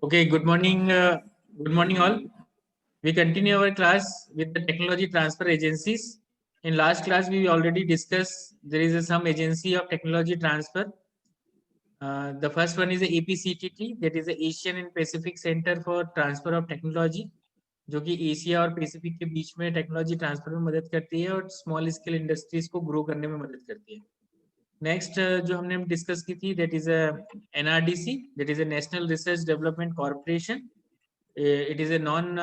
Okay, good morning all. We continue our class with the technology transfer agencies. In last class, we already discussed there is some agency of technology transfer. The first one is the APCTT, that is the Asian and Pacific Center for Transfer of Technology, जो कि Asia और Pacific के बीच में technology transfer में मदद करती है और स्मॉल स्केल इंडस्ट्रीज को ग्रो करने में मदद करती है. नेक्स्ट जो हमने डिस्कस की थी that is NRDC, that is a national research development corporation. It is a non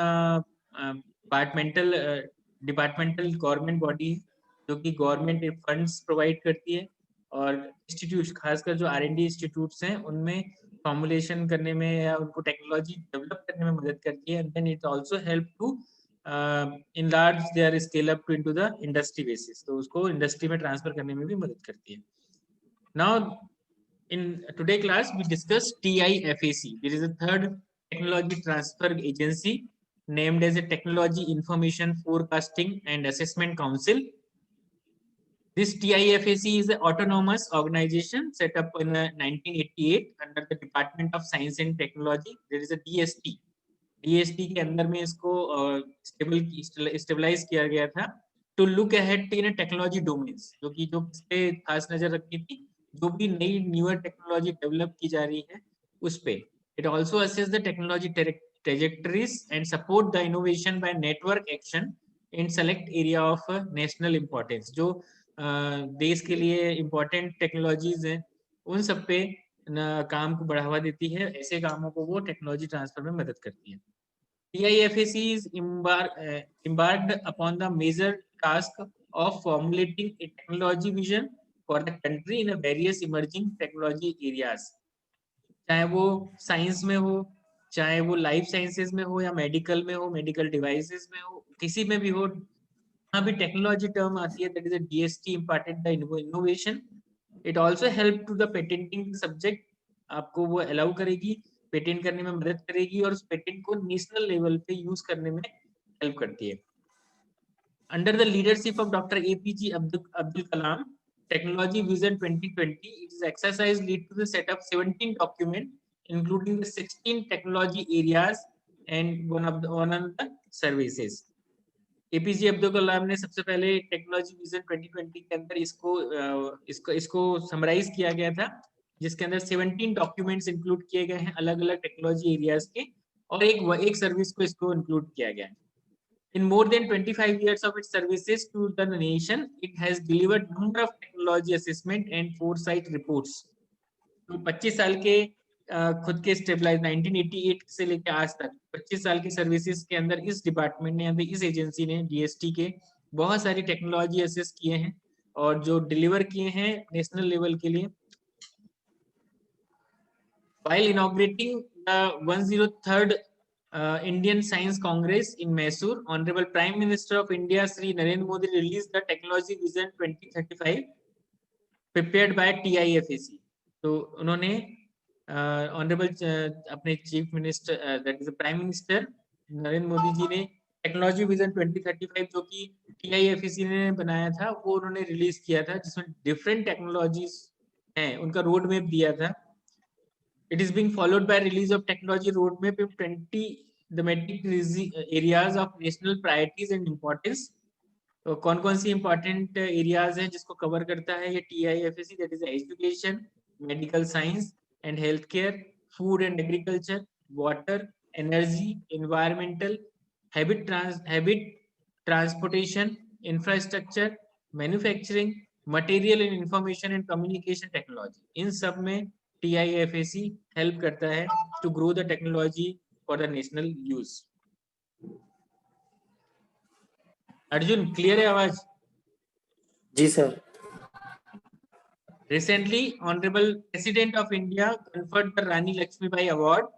departmental government body जो कि गवर्नमेंट फंड्स प्रोवाइड करती है और इंस्टीट्यूट खासकर जो R&D इंस्टीट्यूट्स हैं उनमें फॉर्मुलेशन करने में या उनको टेक्नोलॉजी डेवलप करने में मदद करती है. And then it also help to enlarge their scale up to into the industry basis. तो उसको इंडस्ट्री में ट्रांसफर करने में भी मदद करती है. Now, in today class, we discuss TIFAC. There is a third technology transfer agency named as a Technology Information Forecasting and Assessment Council. This TIFAC is an autonomous organization set up in 1988 under the Department of Science and Technology. There is a DST. DST के अंदर में इसको stabilise किया गया था to look ahead in technology domains, जो कि जो पे खास नजर रखी थी जो भी नई न्यूअर टेक्नोलॉजी डेवलप की जा रही है उस पे. It also assess the technology trajectories and support the innovation by network action in select area of national importance. जो देश के लिए इम्पोर्टेंट टेक्नोलॉजीज हैं उन सब पे काम को बढ़ावा देती है. ऐसे कामों को वो टेक्नोलॉजी ट्रांसफर में मदद करती है. TIFAC is embarked upon the major task of formulating a technology vision for the country in a various emerging technology areas. चाहे वो साइंस में हो, चाहे वो लाइफ साइंसेज में हो या मेडिकल में हो, मेडिकल डिवाइसेस में हो, किसी में भी हो, यहाँ भी टेक्नोलॉजी टर्म आती है. That is a DST imparted the innovation. It also help to the patenting subject. आपको वो अलाउ करेगी, पेटेंट करने में मदद करेगी और उस पेटेंट को नेशनल लेवल पे यूज करने में हेल्प करती है. Under the leadership of doctor APJ Abdul Kalam, technology vision 2020, it is exercise lead to the set of 17 document including the 16 technology areas and one of the services. APJ Abdul Kalam ने सबसे पहले technology vision 2020 के अंदर इसको summarise किया गया था, जिसके अंदर 17 डॉक्यूमेंट्स इंक्लूड किए गए हैं अलग अलग टेक्नोलॉजी एरियाज के, और एक सर्विस को इसको इंक्लूड किया गया है. In more than 25 years of its services to the nation, it has delivered number of technology assessment and foresight reports. तो 25 साल के खुद के स्टेबलाइज 1988 से लेकर आज तक 25 साल की सर्विसेज के अंदर इस डिपार्टमेंट ने, इस एजेंसी ने, DST के बहुत सारी टेक्नोलॉजी असेस किए हैं और जो डिलीवर किए हैं नेशनल लेवल के लिए. While inaugurating the 103rd Indian Science Congress in Mysore, Honorable Prime Minister of India Sri Narendra Modi released the Technology Vision 2035 prepared by TIFAC. तो उन्होंने ऑनरेबल अपने chief minister that is prime minister Narendra Modi ji ने technology vision 2035 जो कि TIFAC ने बनाया था वो उन्होंने रिलीज किया था, जिसमें डिफरेंट टेक्नोलॉजीज हैं उनका रोड मैप दिया था. It is being followed by release of technology roadmap of 20 thematic areas of national priorities and importance. तो कौन कौन सी इंपॉर्टेंट एरियाज हैं जिसको कवर करता है ये TIFAC, that is education, medical science and health care, food and agriculture, water, energy, environmental, habitat transportation, infrastructure, manufacturing, material and information and communication technology. इन सब में TIFAC हेल्प करता है to grow the technology for the national use. Arjun, clear है आवाज? जी sir. Recently, Honorable President of India conferred the Rani Lakshmibai Award,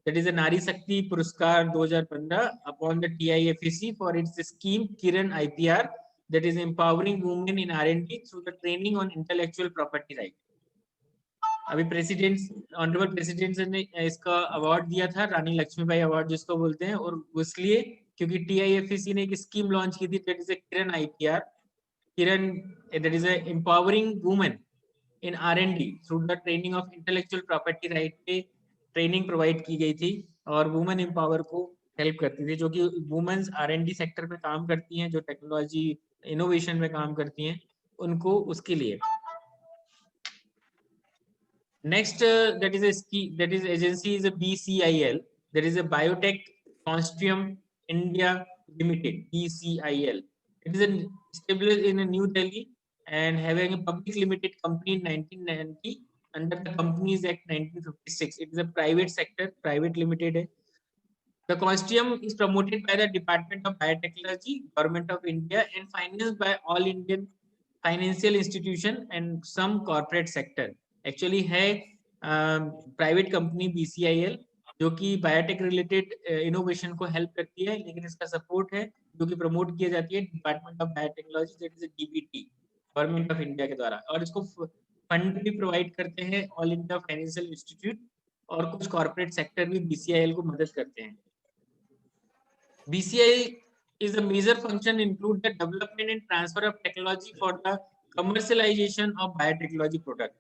that is a Nari Shakti Puruskar 2015, upon the TIFAC for its scheme Kiran IPR, that is empowering women in R&D through the training on intellectual property right. अभी honourable president ने इसका award दिया था, रानी Lakshmibai award जिसको बोलते हैं, और इसलिए क्योंकि TIFAC ने एक स्कीम लॉन्च की थी that is Kiran IPR. Kiran that is empowering women in R&D through the training of intellectual property right पे ट्रेनिंग प्रोवाइड की गई थी और वुमेन एम्पावर को हेल्प करती थी, जो कि वुमेन्स R&D सेक्टर में काम करती हैं, जो टेक्नोलॉजी इनोवेशन में काम करती हैं, उनको उसके लिए। Next, that is agency is a BCIL, that is a Biotech Consortium India Limited, BCIL. It is established in New Delhi and having a public limited company in 1990 under the Companies Act 1956. It is a private sector, private limited. The consortium is promoted by the Department of Biotechnology, Government of India, and financed by all Indian financial institution and some corporate sector. Actually है private company BCIL, जो कि biotech related innovation को help करती है, लेकिन इसका support है जो कि प्रमोट किया जाती है department of biotechnology, that is DBT, government of India के द्वारा, और इसको फंड भी प्रोवाइड करते हैं ऑल इंडिया फाइनेंशियल इंस्टीट्यूट, और कुछ कॉर्पोरेट सेक्टर भी BCIL को मदद करते हैं। BCIL is a major function include the development and transfer of technology for the commercialization of biotechnology product,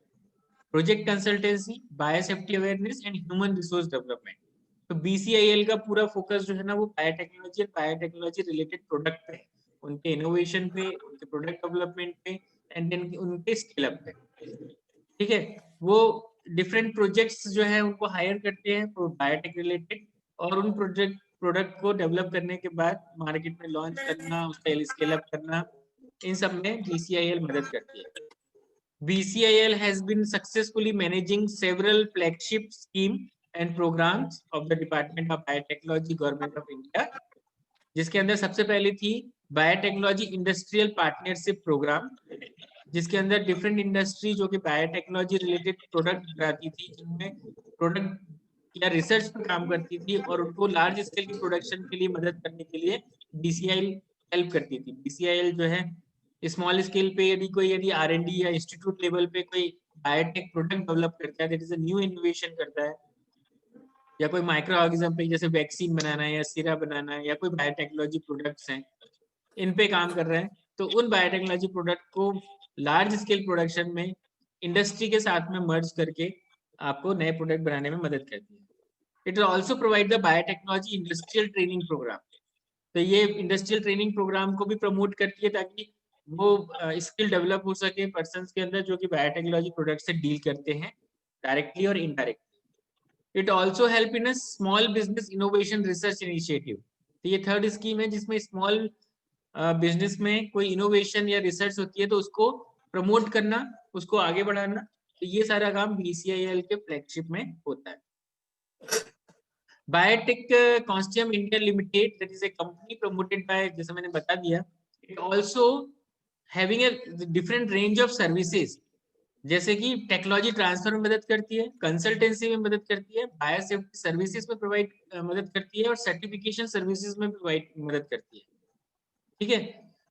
project consultancy, biosafety awareness and human resource development. तो BCIL का पूरा फोकस जो है ना वो बायोटेक्नोलॉजी और बायोटेक्नोलॉजी रिलेटेड प्रोडक्ट पे, उनके इनोवेशन पे, उनके प्रोडक्ट डेवलपमेंट पे एंड देन उनके स्केल अप पे। ठीक है, वो डिफरेंट प्रोजेक्ट्स जो है उनको हायर करते हैं बायोटेक रिलेटेड, और उन प्रोडक्ट को डेवलप करने के बाद मार्केट में लॉन्च करना, उसका स्केल अप करना, इन सब में BCIL मदद करती है। BCIL has been successfully managing several flagship scheme and programs of the Department of Biotechnology, Government of India, जिसके अंदर सबसे पहले थी बायोटेक्नोलॉजी इंडस्ट्रियल पार्टनरशिप प्रोग्राम, जिसके अंदर डिफरेंट इंडस्ट्री जो कि बायोटेक्नोलॉजी रिलेटेड प्रोडक्ट बनाती थी, जिनमें प्रोडक्ट या रिसर्च पर काम करती थी, और उनको लार्ज स्केल की प्रोडक्शन के लिए मदद करने के लिए BCIL हेल्प करती थी। BCIL जो है स्मॉल स्केल पे यदि R&D या इंस्टीट्यूट लेवल पे कोई बायोटेक प्रोडक्ट डेवलप करता है, that is a new innovation करता है, या कोई माइक्रो ऑर्गेनिज्म पे जैसे वैक्सीन बनाना है या सीरा बनाना है या कोई बायोटेक्नोलॉजी प्रोडक्ट्स हैं, इन पे काम कर रहे हैं, तो उन बायोटेक्नोलॉजी प्रोडक्ट को लार्ज स्केल प्रोडक्शन में इंडस्ट्री के साथ में मर्ज करके आपको नए प्रोडक्ट बनाने में मदद करती है। It also provide the biotechnology industrial training programme, तो ये इंडस्ट्रियल ट्रेनिंग प्रोग्राम को भी प्रमोट करती है ताकि वो स्किल डेवलप हो सके पर्सन्स के अंदर जो कि बायोटेक्नोलॉजी प्रोडक्ट से डील करते हैं डायरेक्टली और indirectly. It also help in a small business innovation research initiative, तो ये थर्ड स्कीम है जिसमें स्मॉल बिजनेस में कोई इनोवेशन या रिसर्च होती है तो उसको प्रमोट करना, उसको आगे बढ़ाना, तो ये सारा काम BCIL के फ्लैगशिप में होता है। Biotech Consortium India Limited, that is a company promoted by, जैसे मैंने बता दिया, it also having a different range of services, जैसे कि टेक्नोलॉजी ट्रांसफर में मदद करती है, कंसल्टेंसी में मदद करती है, बायोसेफ्टी सर्विसेज में प्रोवाइड मदद करती है, और सर्टिफिकेशन सर्विसेज में प्रोवाइड मदद करती है। ठीक है,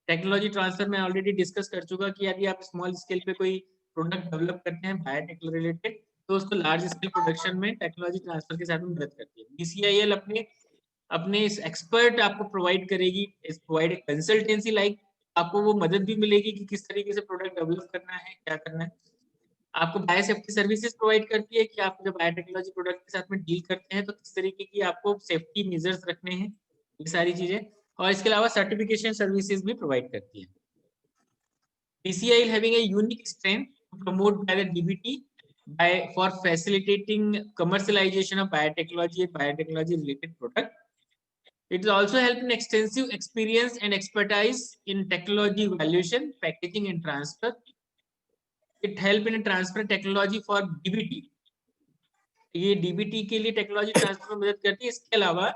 टेक्नोलॉजी ट्रांसफर में ऑलरेडी डिस्कस कर चुका कि यदि आप स्मॉल स्केल पे कोई प्रोडक्ट डेवलप करते हैं बायोटेक रिलेटेड, तो उसको लार्ज स्केल प्रोडक्शन में टेक्नोलॉजी ट्रांसफर के साथ में मदद करती है। BCIL अपने इस एक्सपर्ट आपको प्रोवाइड करेगी, इस प्रोवाइड कंसल्टेंसी लाइक, आपको वो मदद भी मिलेगी कि किस तरीके से प्रोडक्ट डेवलप करना है, क्या करना है। आपको बायोसेफ्टी सर्विसेज प्रोवाइड करती है कि आप जब बायोटेक्नोलॉजी प्रोडक्ट के साथ में डील करते हैं तो किस तरीके की आपको सेफ्टी मेजर्स रखने हैं, ये सारी चीजें, और इसके अलावा सर्टिफिकेशन सर्विसेज भी प्रोवाइड करती है। BCIL having a unique strength to promote by the DBT for facilitating commercialization of biotechnology and biotechnology related product. It will also help in extensive experience and expertise in technology evaluation, packaging and transfer. It help in transfer technology for DBT. ये DBT के लिए technology transfer में मदद करती है। इसके अलावा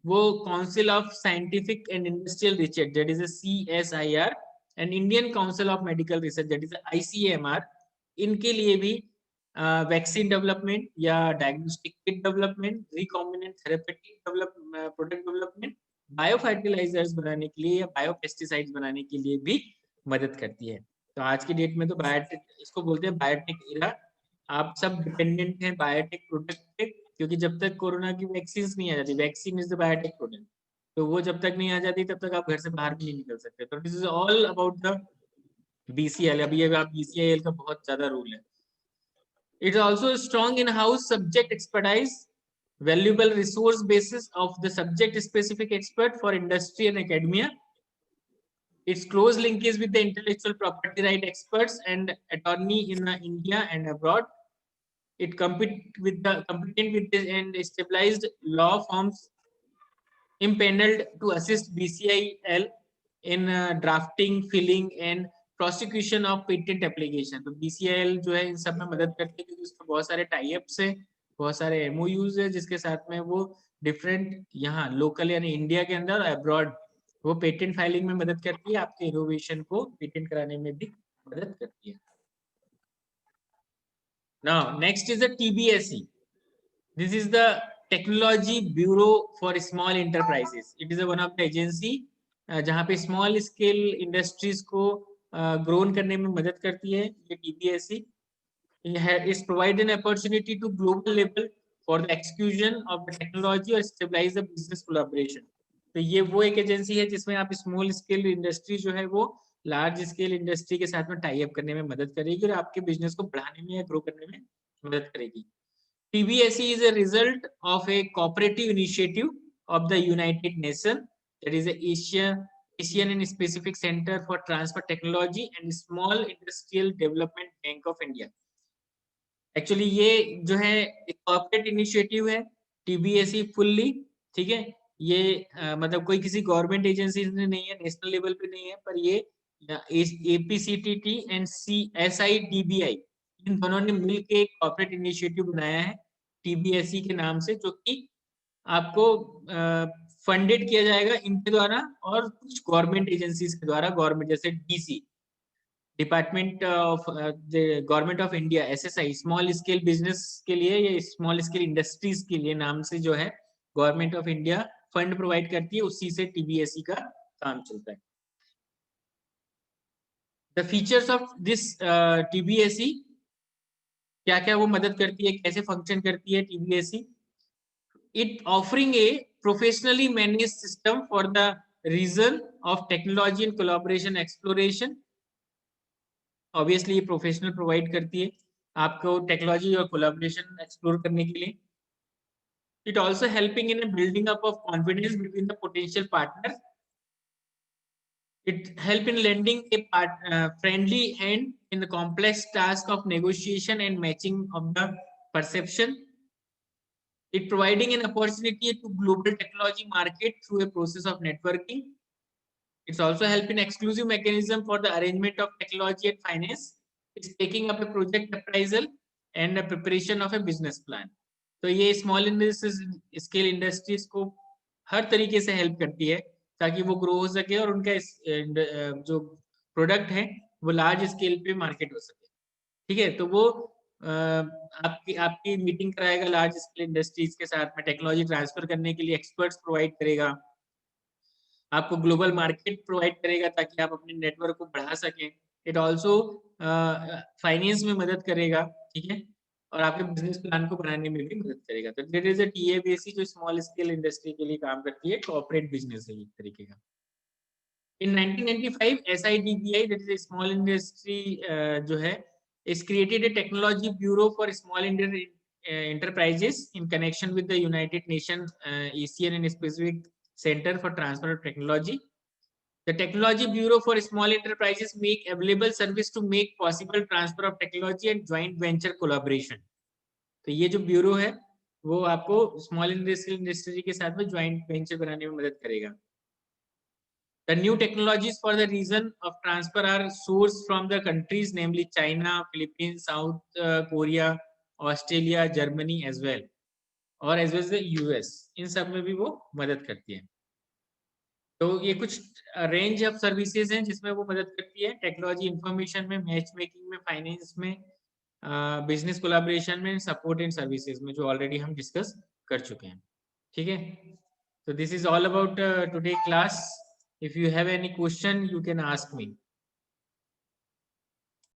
वो council of scientific and industrial research, that is CSIR, and Indian council of medical research, that is ICMR, इनके लिए भी वैक्सीन डेवलपमेंट या diagnostic kit development, recombinant therapeutic product development, bio fertilisers बनाने के लिए या बायो पेस्टिसाइड्स बनाने के लिए भी मदद करती है। तो आज की डेट में तो बायोटेक, इसको बोलते हैं बायोटेक एरा, आप सब डिपेंडेंट हैं बायोटेक प्रोडक्ट पे, क्योंकि जब तक कोरोना की वैक्सीन नहीं आ जाती, vaccine is the biotech product, तो वो जब तक नहीं आ जाती तब तक आप घर से बाहर भी नहीं निकल सकते। तो this is all about the BCIL। अभी आप BCIL का बहुत ज्यादा रोल है। It is also strong in house subject expertise valuable resource basis of the subject specific expert for industry and academia. Its close linkage with the intellectual property right experts and attorney in India and abroad. It competent with the and stabilized law firms impaneled to assist BCIL in drafting, filling and prosecution of patent application. तो BCIL जो है इन सब में मदद करती है क्योंकि उसके बहुत सारे टाई अप्स है, बहुत सारे MOUs है जिसके साथ में वो डिफरेंट यहाँ लोकल यानी इंडिया के अंदर अब्रॉड वो पेटेंट फाइलिंग में मदद करती है, आपके इनोवेशन को पेटेंट कराने में भी मदद करती है. Now next is the TBSE. This is the Technology Bureau for Small Enterprises. It is one of the agency जहाँ पे स्मॉल स्केल इंडस्ट्रीज को ग्रो करने में मदद करती है. ये TBSE is provide an opportunity to global level for the execution of the technology or stabilize the business collaboration. तो ये वो एक एजेंसी है जिसमें आप स्मॉल स्केल इंडस्ट्री जो है वो लार्ज स्केल इंडस्ट्री के साथ में टाई अप करने में मदद करेगी और आपके बिजनेस को बढ़ाने में या ग्रो करने में मदद करेगी. TBSE is a result of a cooperative initiative of the United Nations, that is the Asian and Pacific Center for Transfer Technology and Small Industrial Development Bank of India. Actually ये जो है corporate initiative है TBSE fully, ठीक है. ये मतलब कोई किसी गवर्नमेंट एजेंसी से नहीं है, नेशनल लेवल पे नहीं है, पर ये APCTT एंड SIDBI इन दोनों ने मिलकर एक कॉर्पोरेट इनिशिएटिव बनाया है TBSE के नाम से, जो कि आपको फंडेड किया जाएगा इनके द्वारा और कुछ गवर्नमेंट एजेंसीज के द्वारा. गवर्नमेंट जैसे DC department of government of India SSI small scale business के लिए या स्मॉल स्केल इंडस्ट्रीज के लिए नाम से जो है government of India fund provide करती है, उसी से TBSE का काम चलता है. The features of this TBSE क्या क्या वो मदद करती है, कैसे फंक्शन करती है TBSE. It offering a professionally manage system for the region of technology and collaboration exploration. Obviously ये प्रोफेशनल प्रोवाइड करती है आपको टेक्नोलॉजी और कोलैबोरेशन एक्सप्लोर करने के लिए. It also helping in building up of confidence between the potential partner. It help in lending a friendly hand in the complex task of negotiation and matching of the perception. It providing an opportunity to global technology market through a process of networking. It's also help in exclusive mechanism for the arrangement of technology and finance. It's taking up a project appraisal and a preparation of a business plan. तो ये small scale industries को हर तरीके से help करती है ताकि वो grow हो सके और उनका जो product है वो large scale पे market हो सके. ठीक है, तो वो आपकी मीटिंग कराएगा large scale industries के साथ में, टेक्नोलॉजी ट्रांसफर करने के लिए एक्सपर्ट्स प्रोवाइड करेगा, आपको ग्लोबल मार्केट प्रोवाइड करेगा ताकि आप अपने नेटवर्क को बढ़ा सकें. इट आल्सो फाइनेंस में मदद करेगा, ठीक है, और आपके बिजनेस प्लान को बनाने में भी मदद करेगा. तो देयर इज अ TBSE जो स्मॉल स्केल इंडस्ट्री के लिए काम करती है, कॉर्पोरेट बिजनेस है एक तरीके का. इन 1995 SIDBI that is small industry जो है is created a technology bureau for small enterprises in connection with the United Nations Asian and Pacific Center for Transfer of Technology. The Technology Bureau for Small Enterprises make available service to make possible transfer of technology and joint venture collaboration. तो ये जो bureau है वो आपको small industry के साथ में joint venture बनाने में मदद करेगा. The new technologies for the reason of transfer are sourced from the countries namely China, Philippines, South Korea, Australia, Germany as well, और as well as the US. इन सब में भी वो मदद करती है. तो ये कुछ रेंज ऑफ सर्विसेज हैं जिसमें वो मदद करती है टेक्नोलॉजी इंफॉर्मेशन में, मैच मेकिंग में, फाइनेंस में, बिजनेस कोलैबोरेशन में, सपोर्ट एंड सर्विसेज में, जो ऑलरेडी हम डिस्कस कर चुके हैं. ठीक है, तो this is all about today class. If you have any question, you can ask me.